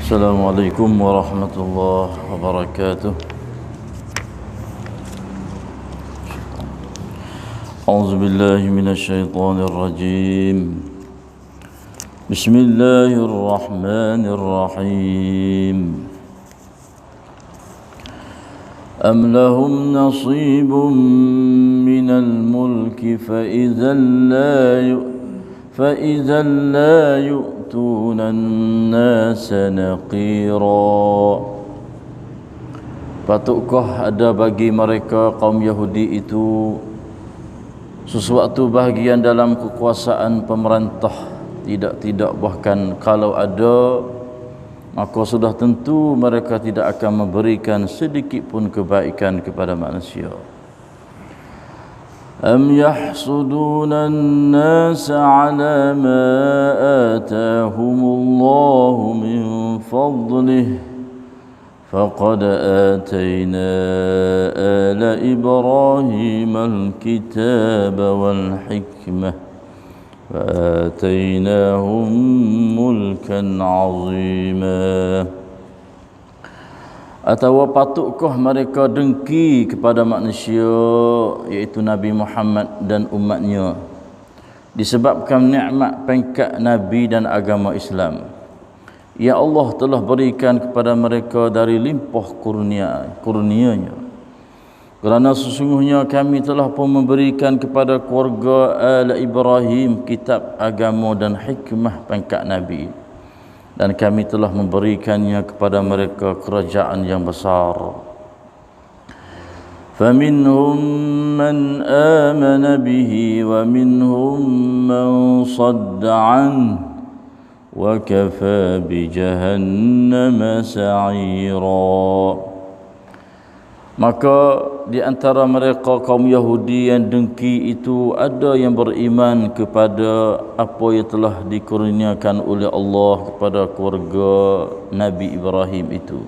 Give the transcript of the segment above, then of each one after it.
Assalamualaikum warahmatullahi wabarakatuh. A'udzu billahi minasyaitonir rajim. Bismillahirrahmanirrahim. Am lahum nasibun minal mulki fa idzal la yu'tuna an-nasa naqira. Patutkah ada bagi mereka kaum Yahudi itu sesuatu bahagian dalam kekuasaan pemerintah? Tidak, bahkan kalau ada, maka sudah tentu mereka tidak akan memberikan sedikit pun kebaikan kepada manusia. Am yahsuduna an-nasa ala ma atahumullahu min fadlih faqad atayna ala Ibrahim al-kitaba wal hikmah wa atainahum mulkan 'azima. Atau patutkah mereka dengki kepada manusia, iaitu Nabi Muhammad dan umatnya, disebabkan nikmat pangkat Nabi dan agama Islam? Ya Allah telah berikan kepada mereka dari limpah kurnia-Nya. Kerana sesungguhnya kami telah pun memberikan kepada keluarga Ala Ibrahim kitab agama dan hikmah pangkat Nabi, dan kami telah memberikannya kepada mereka kerajaan yang besar. فَمِنْهُمْ مَنْ آمَنَ بِهِ وَمِنْهُمْ مَنْ صَدَّ عَنْهُ وَكَفَى بِجَهَنَّمَ سَعِيرًا. Maka di antara mereka kaum Yahudi yang dengki itu ada yang beriman kepada apa yang telah dikurniakan oleh Allah kepada keluarga Nabi Ibrahim itu,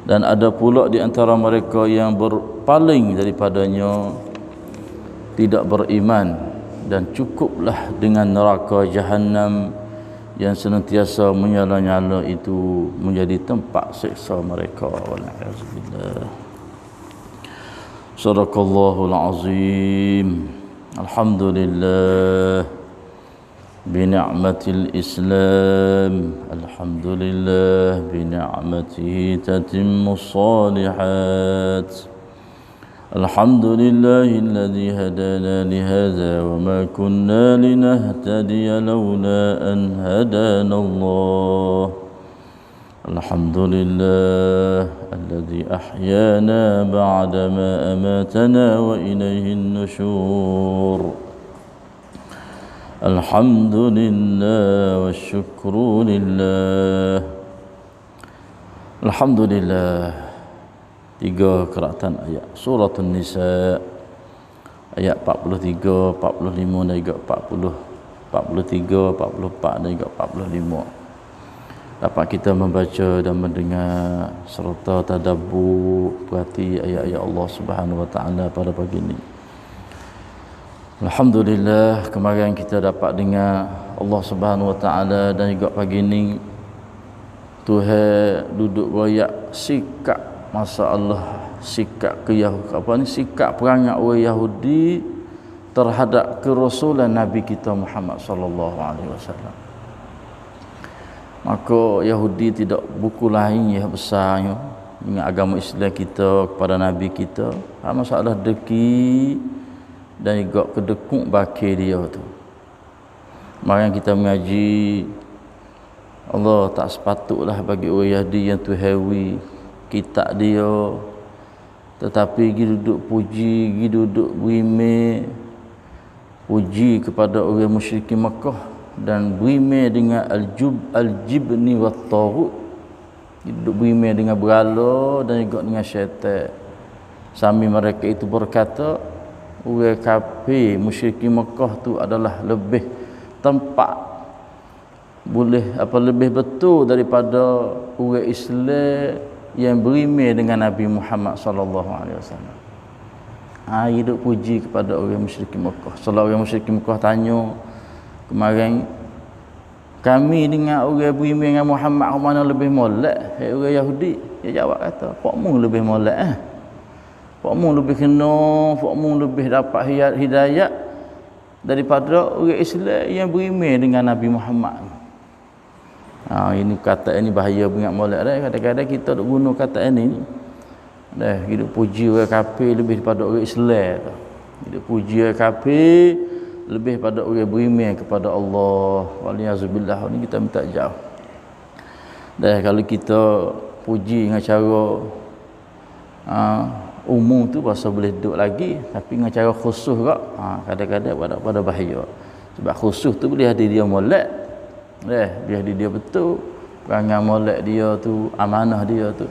dan ada pula di antara mereka yang berpaling daripadanya, tidak beriman, dan cukuplah dengan neraka Jahannam yang senantiasa menyala-nyala itu menjadi tempat siksa mereka. Wala'azubillah. Sadaqallahul azim. Alhamdulillah bini'matil Islam. Alhamdulillah bini'matihi tatimmus salihat. Alhamdulillahilladzi hadana lihadza wa ma kunna linahtadiya laula an hadana Allah. Alhamdulillah alladzi ahyana ba'da ma amatana wa ilayhin nusyur. Alhamdulillah wasyukru lillah. Alhamdulillah. 3 qiraatan ayat surah An-Nisa ayat 43, 45 dan juga 40, 43, 44 dan juga 45. Dapat kita membaca dan mendengar serta tadabbur perhati ayat-ayat Allah Subhanahu wa taala pada pagi ini. Alhamdulillah, kemarin kita dapat dengar Allah Subhanahu wa taala, dan juga pagi ini Tuhan duduk royak sikap masalah sikap sikap perangai orang Yahudi terhadap kerasulan Nabi kita Muhammad sallallahu alaihi wasallam. Maka Yahudi tidak buku lain yang besarnya dengan agama Islam kita kepada Nabi kita. Masalah deki dan juga kedekuk bakir dia tu. Mari kita mengaji, Allah tak sepatutlah bagi orang Yahudi yang tuhawi kitab dia, tetapi pergi duduk puji, pergi duduk berimeh puji kepada orang musyrikin Makkah, dan berimeh dengan al-jibni wa taghut, duduk berimeh dengan berhala dan juga dengan syaitan. Sambil mereka itu berkata orang kafir musyrikin Mekah tu adalah lebih tempat, lebih betul daripada orang Islam yang berimeh dengan Nabi Muhammad sallallahu alaihi wasallam. Hidup puji kepada orang musyrikin Mekah. Setelah orang musyrikin Mekah tanya kemarin, kami dengan orang beriman dengan Muhammad mana lebih molek? Orang Yahudi dia jawab kata pokmu lebih molek pokmu lebih kena, pokmu lebih dapat hidayah daripada orang Islam yang beriman dengan Nabi Muhammad. Ini kata ini bahaya banyak molek dah. Kadang-kadang kita duk guna kata ini dah hidup puji orang kafir lebih daripada orang Islam. Hidup puji orang kafir lebih pada orang beriman kepada Allah. Waliyazubillah, ni kita minta jauh. Dah kalau kita puji dengan cara umum tu pasal boleh duduk lagi, tapi dengan cara khusus kak kadang-kadang pada bahaya. Sebab khusus tu boleh ada dia molek. Dia ada dia betul. Perangai molek dia tu, amanah dia tu.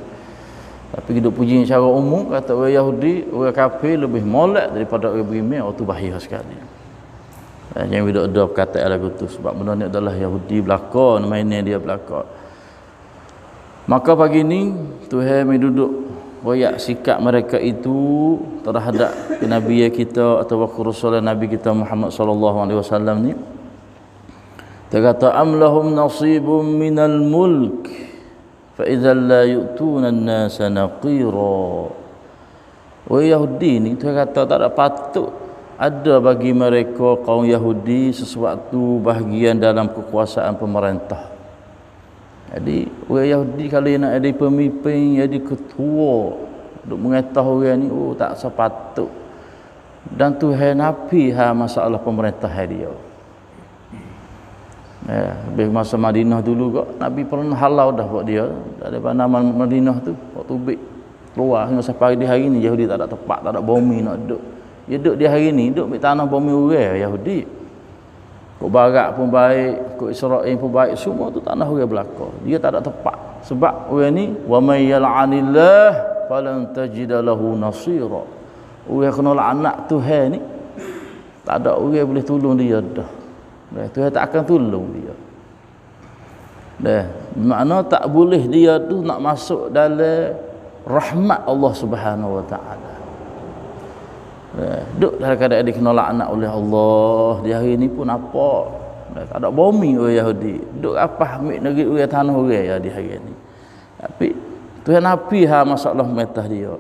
Tapi kita puji secara umum, kata orang Yahudi, orang kafir lebih molek daripada orang beriman, tu bahaya sekali. Jangan bila ada perkataan lagu tu, sebab benda ni adalah Yahudi belakang, mainnya dia belakang. Maka pagi ni Tuhan mai duduk royak sikap mereka itu terhadap Nabi kita atau Rasul Nabi kita Muhammad sallallahu alaihi wasallam ni. Dia kata amlahum nasibum minal mulk fa idza la yu'tuna an-nasa naqira. Yahudi ni dia kata tak ada patut ada bagi mereka kaum Yahudi sesuatu bahagian dalam kekuasaan pemerintah. Jadi orang Yahudi kalau nak jadi pemimpin, jadi ketua, duk mengetahui orang ni tak sepatut. Dan Tuhan nafi masalah pemerintah dia. Lebih masa Madinah dulu kok Nabi pernah halau dah buat dia daripada nama Madinah tu waktu tubik keluar hingga sampai di hari ni Yahudi tak ada tempat, tak ada bumi nak duduk. Dia duduk di hari ni duduk di tanah bumi orang Yahudi. Kok Barat pun baik, kok Israel pun baik, semua tu tanah orang belaka. Dia tak ada tempat. Sebab orang ni wa may yal'anillah falan tajida lahu nasira. Orang kena laknat Tuhan ni tak ada orang boleh tolong dia dah. Tuhan tak akan tolong dia. Makna tak boleh dia tu nak masuk dalam rahmat Allah Subhanahu wa taala. Duk dalam keadaan dia kena laknat oleh Allah. Di hari ni pun apa? Tak ada bumi orang Yahudi. Duk apa ambil negeri orang tanah orang ya di hari ni. Tapi Tuhan nafi masalah metah dia.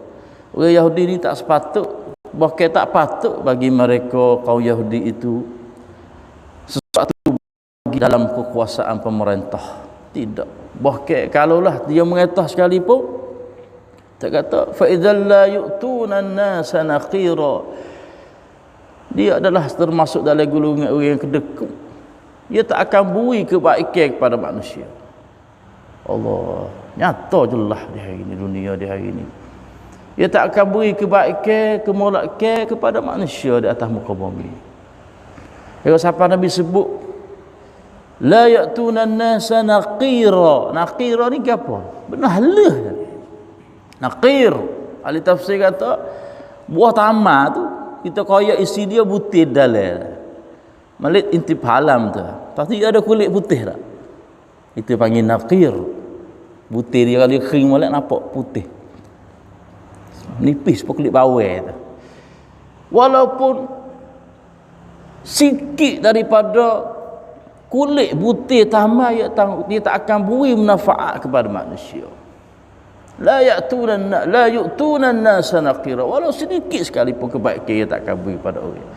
Orang Yahudi ni tak sepatut, bahkan tak patut bagi mereka kaum Yahudi itu sesuatu bagi dalam kekuasaan pemerintah. Tidak. Bahkan kalaulah dia mengetahui sekalipun, tak kata fa idzal la yu'tuna an-nasa naqira. Dia adalah termasuk dalam golongan orang yang kedekut. Dia tak akan beri kebaikan kepada manusia. Allah nyata jelas di hari ini, dunia di hari ini. Dia tak akan beri kebaikan, kemulakan kepada manusia di atas muka bumi. Kalau siapa Nabi sebut la ya'tuna an-nasa naqira. Naqira ni apa? Benar halus. Naqir, ahli tafsir kata buah tamar tu kita koyak isi dia butir dalam. Malit intip halam tu. Pasti ada kulit putih tak? Itu panggil naqir. Butir dia kalau kering malit nampak putih. Nipis kulit bawang tu. Walaupun sikit daripada kulit butir tamar dia tak akan beri manfaat kepada manusia. La yu'tuna an-nasa naqira. Walau sedikit sekalipun kebaikan dia tak akan beri pada orang.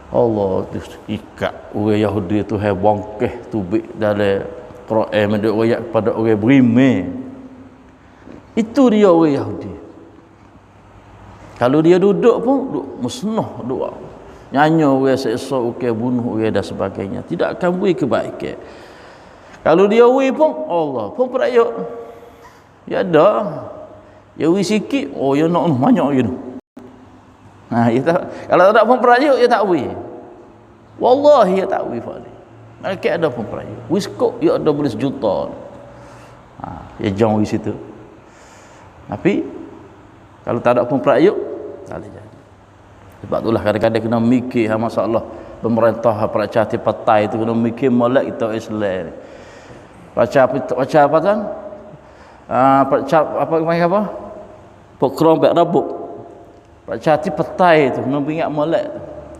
Allah tu ikat orang Yahudi tu bongkeh tubik dalam Quran mendak ayat kepada orang beriman. Itu dia orang Yahudi. Kalau dia duduk pun duduk musnah, duduk nyanyi orang seksa, orang bunuh orang dan sebagainya, tidak akan beri kebaikan. Kalau dia beri pun Allah pun perayaan. Ya ada. Ya wi sikit, ya nak banyak gitu. Kalau tak ada pemperayuk ya tak wi. Wallahi ya tak wi fali. Mereka ada pemperayuk. Wiskop ya ada boleh sejuta. Ya jauh di situ. Tapi kalau tak ada pemperayuk tak boleh jadi. Sebab itulah kadang-kadang kena mikir masalah pemerintah percaya partai itu kena mikir molek kita Islam. Baca apa kan? Apa program bak rabuk pak cati petai tu kena ingat molek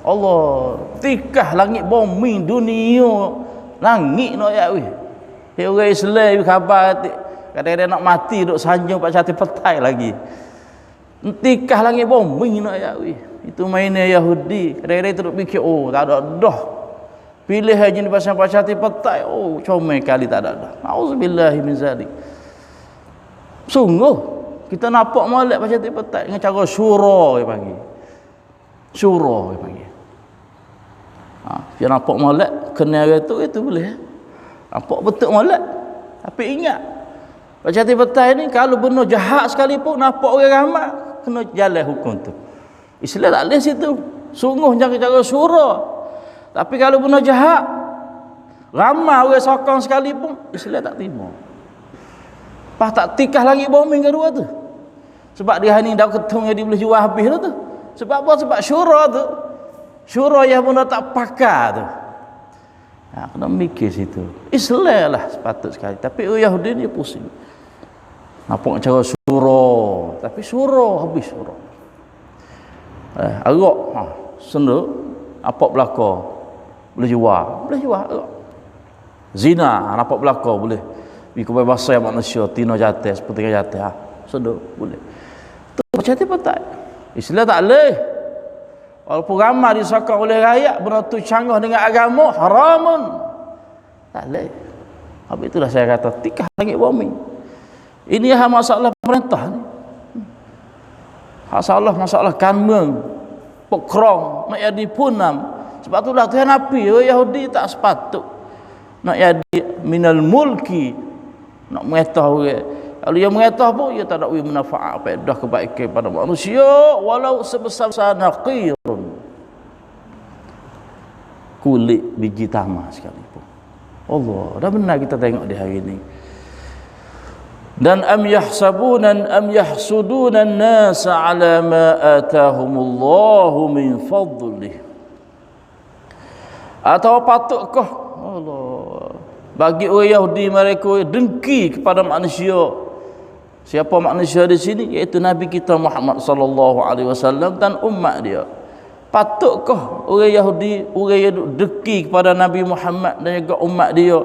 Allah tikah langit bumi dunia Langit nak ayat weh. Dia orang Islam khabar kadang-kadang nak mati duk sanjung pak cati petai lagi. Entikah langit bombing nak ayat weh. Itu mainnya Yahudi. Kadang-kadang teruk fikir, oh tak ada dah. Pilih haji ni pasal pak cati petai. Oh comel kali tak ada dah. Auzubillahi min zalik. Sungguh kita nampak molek pak cati petai dengan cara syura dia panggil. Syura dia panggil. Dia nampak molek kena itu boleh. Nampak betul molek. Tapi ingat pak cati petai ni kalau benar jahat sekalipun nampak orang ramai kena jalan hukum tu. Islam tak boleh situ. Sungguh cara-cara syura. Tapi kalau benar jahat ramai orang sokong sekalipun Islam tak terima. Pas tak tikah lagi bombing kedua tu. Sebab dia ni dah ketung yang dia boleh jual habis tu. Sebab apa? Sebab syura tu. Syura yang benar tak pakar tu. Kena mikir situ. Islam lah sepatut sekali. Tapi orang Yahudi ni pusing. Nampak cara syura. Tapi syura habis syura. Agak senda apa belaka boleh jual agak. Zina nampak belaka boleh. Bi kebebasan manusia tino jatuh seperti jatuh. Senda boleh. Tu macam tu tak. Islam tak boleh. Walaupun ramai disokong oleh rakyat benda tu canggah dengan agama haramun. Tak boleh. Habis itulah saya kata tikah langit bumi. Ini masalah perintah ni. Masalah kanmeng pokrong nak jadi punam. Sebab itulah Tuhan Nabi Yahudi tak sepatut nak jadi minal mulki, nak mengetahui. Kalau dia mengetahui pun dia tak ada manfaat faedah kebaikan pada manusia walau sebesar naqirun kulit biji tamar sekalipun. Allah, dah benar kita tengok di hari ini. Dan am yahsuduna an-nas ala ma atahumullahu min fadlih. Atau patutkah Allah bagi orang Yahudi mereka dengki kepada manusia. Siapa manusia di sini? Iaitu Nabi kita Muhammad sallallahu alaihi wasallam dan umat dia. Patutkah orang Yahudi orang yang dengki kepada Nabi Muhammad dan juga umat dia?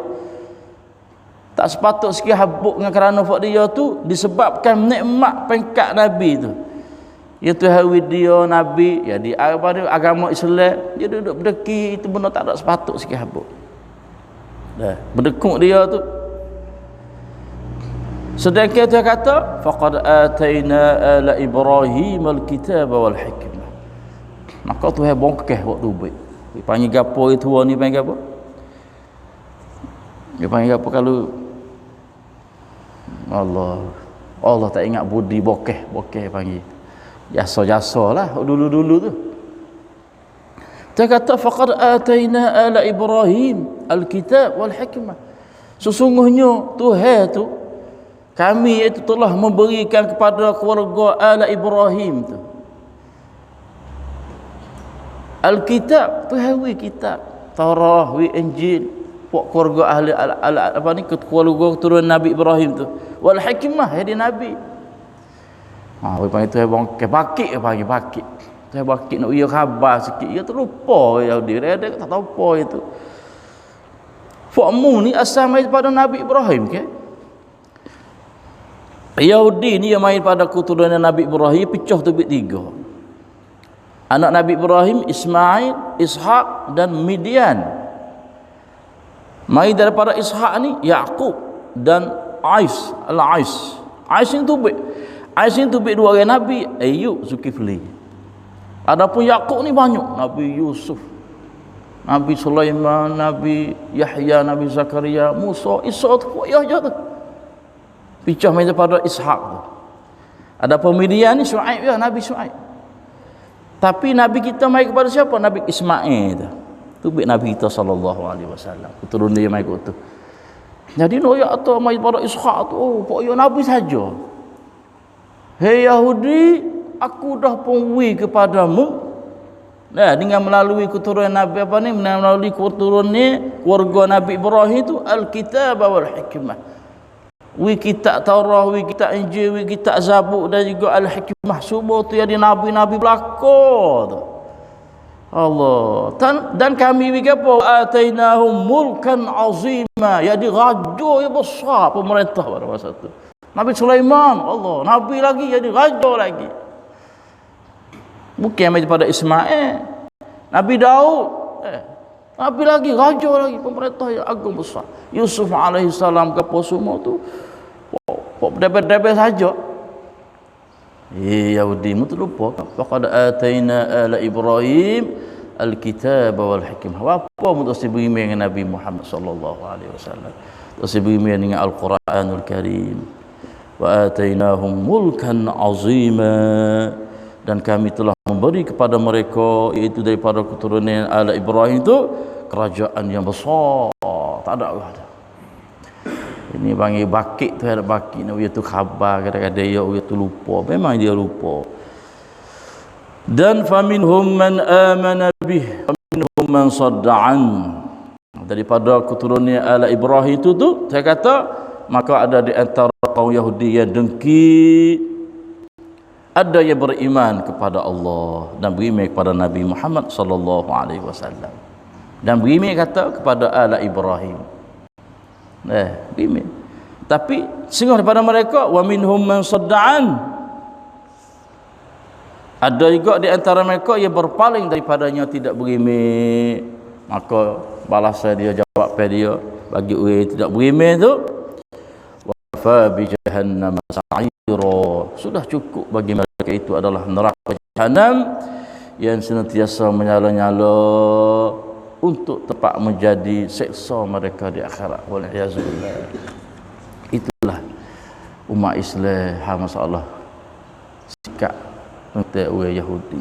Tak sepatut sikit habuk dengan kerana fak dia tu disebabkan nikmat pengkat Nabi tu. Iaitu hawi dia Nabi, ya di agama Islam, dia duduk berdeki itu benda tak ada sepatut sikit habuk. Dah, berdekuk dia tu. Sedangkan dia kata faqad ataina ala Ibrahim al-kitaba wal hikmah. Maka Tuhan bongkeh waktu baik. Dia panggil gapo itu ni panggil apa? Dia panggil apa kalau Allah tak ingat budi bokeh panggil jasa lah dulu tu. Dia kata faqad ataina ala Ibrahim alkitab wal hikmah. Sesungguhnya Tuhan tu kami itu telah memberikan kepada keluarga ala Ibrahim tu alkitab, Tuhan wi kitab Taurah wi Injil pok keluarga ahli apa ni keluarga keturunan Nabi Ibrahim tu wal hikmah jadi nabi. Orang panggil tu abang kebakik pagi tu bakik nak ia khabar sikit dia terlupa dia tak tahu apa itu. Fakmu ni asal mai pada Nabi Ibrahim ke? Yahudi ni yang main pada keturunan Nabi Ibrahim pecah tu tiga. Anak Nabi Ibrahim Ismail, Ishak dan Midian. Mai daripada Ishak ni Yaqub dan Ais, Al-Ais. Ais ni tu dua orang Nabi, Ayub, Zulkifli. Adapun Yaqub ni banyak, Nabi Yusuf, Nabi Sulaiman, Nabi Yahya, Nabi Zakaria, Musa, Isa tu payah je tu. Picah mai daripada Ishak tu. Adapun Midian ni Syuaib ya, Nabi Syuaib. Tapi Nabi kita mai kepada siapa? Nabi Ismail tu. Tu Nabi kita sallallahu alaihi wasallam. Keturunan dia mai tu. Jadi noya atau mai pada Ishak tu, oh pokok Nabi saja. Hei Yahudi, aku dah pungwi kepadamu. Nah, dengan melalui keturunan Nabi apa ni? Melalui keturunan ni keluarga Nabi Ibrahim tu al-kitab wal hikmah. Wi kitab Taurah, wi kitab Injil, wi kitab Zabur dan juga al-hikmah. Semua tu yang di nabi-nabi belaka tu. Allah. Dan kami bagi apa? Atainahum mulkan azima. Jadi raja yang besar pemerintah pada masa itu. Nabi Sulaiman, Allah, Nabi lagi jadi raja lagi. Bukan daripada Ismail, Nabi Daud, Nabi lagi, raja lagi, pemerintah yang agung besar. Yusuf alaihissalam ke semua tu, debet-debet saja. Yahudi mu terlupa. Faqad ataina ala Ibrahim al-kitab wal hikmah. Apa mu terus beriman dengan Nabi Muhammad sallallahu alaihi wasallam. Terus beriman dengan Al-Quranul Karim. Wa atainahum mulkan azima, dan kami telah memberi kepada mereka, iaitu daripada keturunan ala Ibrahim itu, kerajaan yang besar. Tak ada ada. Ini panggil bakit tu, ada bakit nak dia tu khabar, kadang-kadang dia tu lupa, memang dia lupa. Dan faminhum man amana bih faminhum man sadda'an, daripada keturunan ala Ibrahim itu tu saya kata, maka ada di antara kaum Yahudi yang dengki, ada yang beriman kepada Allah dan beriman kepada Nabi Muhammad sallallahu alaihi wasallam, dan beriman kata kepada ala Ibrahim. Beriman. Tapi sehingga daripada mereka, wa minhum man sadda'an, ada juga di antara mereka yang berpaling daripadanya, tidak beriman. Maka balasan dia, jawab dia bagi orang yang tidak beriman tu, wa fa bi jahannam sa'ira, sudah cukup bagi mereka itu adalah neraka jahanam yang senantiasa menyala-nyala untuk tempat menjadi seksa mereka di akhirat. Wal'iyazubillah. Itulah umat Islam, masalah sikap untuk orang Yahudi.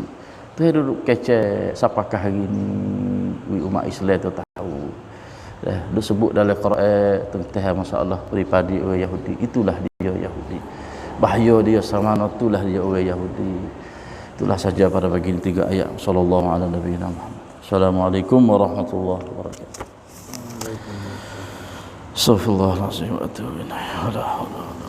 Tu duduk kecek, siapakah hari ni umat Islam tu tahu. Dia sebut dalam Quran tentang masalah pribadi orang Yahudi. Itulah dia Yahudi. Bahaya dia sama, itulah dia orang Yahudi. Itulah saja pada pagi ini 3 ayat. Sallallahu alaihi nabiyina Muhammad. Assalamualaikum warahmatullahi wabarakatuh. Astaghfirullahaladzim wa atubu ilaih.